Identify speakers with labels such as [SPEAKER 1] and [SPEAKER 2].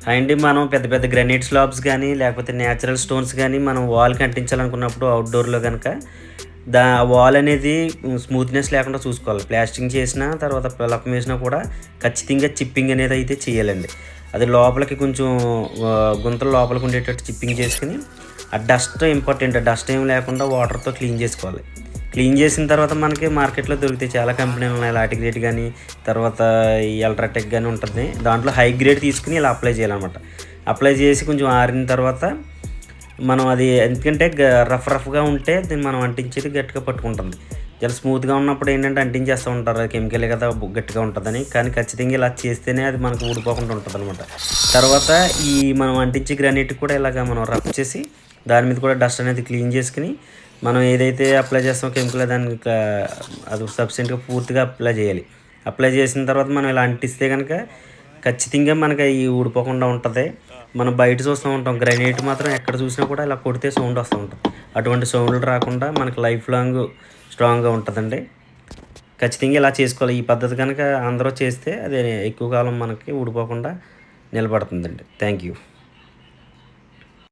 [SPEAKER 1] అండి మనం పెద్ద పెద్ద గ్రానైట్ స్లాబ్స్ కానీ లేకపోతే న్యాచురల్ స్టోన్స్ కానీ మనం వాల్కి అంటించాలనుకున్నప్పుడు అవుట్డోర్లో కనుక వాల్ అనేది స్మూత్నెస్ లేకుండా చూసుకోవాలి. ప్లాస్టింగ్ చేసినా తర్వాత పిలపం వేసినా కూడా ఖచ్చితంగా చిప్పింగ్ అనేది అయితే చేయాలండి. అది లోపలికి కొంచెం గుంతలు లోపలికి ఉండేటట్టు చిప్పింగ్ చేసుకుని ఆ డస్ట్ ఇంపార్టెంట్. డస్ట్ ఏం లేకుండా వాటర్తో క్లీన్ చేసుకోవాలి. క్లీన్ చేసిన తర్వాత మనకి మార్కెట్లో దొరుకుతాయి చాలా కంపెనీలు ఉన్నాయి. లాటిగ్రేట్ కానీ తర్వాత ఈ అల్ట్రాటెక్ కానీ ఉంటుంది. దాంట్లో హై గ్రేడ్ తీసుకుని ఇలా అప్లై చేయాలన్నమాట. అప్లై చేసి కొంచెం ఆరిన తర్వాత మనం అది ఎందుకంటే రఫ్గా ఉంటే దీన్ని మనం అంటించేది గట్టిగా పట్టుకుంటుంది. చాలా స్మూత్గా ఉన్నప్పుడు ఏంటంటే అంటించేస్తూ ఉంటారు, అది కెమికల్ కదా గట్టిగా ఉంటుందని. కానీ ఖచ్చితంగా ఇలా చేస్తేనే అది మనకు ఊడిపోకుండా ఉంటుంది అనమాట. తర్వాత ఈ మనం అంటించే గ్రానైట్ కూడా ఇలాగ మనం రఫ్ చేసి దాని మీద కూడా డస్ట్ అనేది క్లీన్ చేసుకుని మనం ఏదైతే అప్లై చేస్తామో కెమికల్ దానికి అది సబ్స్టెంట్గా పూర్తిగా అప్లై చేయాలి. అప్లై చేసిన తర్వాత మనం ఇలా అంటిస్తే కనుక ఖచ్చితంగా మనకి అవి ఊడిపోకుండా ఉంటుంది. మనం బయట చూస్తూ ఉంటాం గ్రానైట్ మాత్రం ఎక్కడ చూసినా కూడా ఇలా కొడితే సౌండ్ వస్తూ ఉంటుంది. అటువంటి సౌండ్లు రాకుండా మనకి లైఫ్ లాంగ్ స్ట్రాంగ్గా ఉంటుందండి. ఖచ్చితంగా ఇలా చేసుకోవాలి. ఈ పద్ధతి కనుక అందరూ చేస్తే అది ఎక్కువ కాలం మనకి ఊడిపోకుండా నిలబడుతుందండి. Thank you.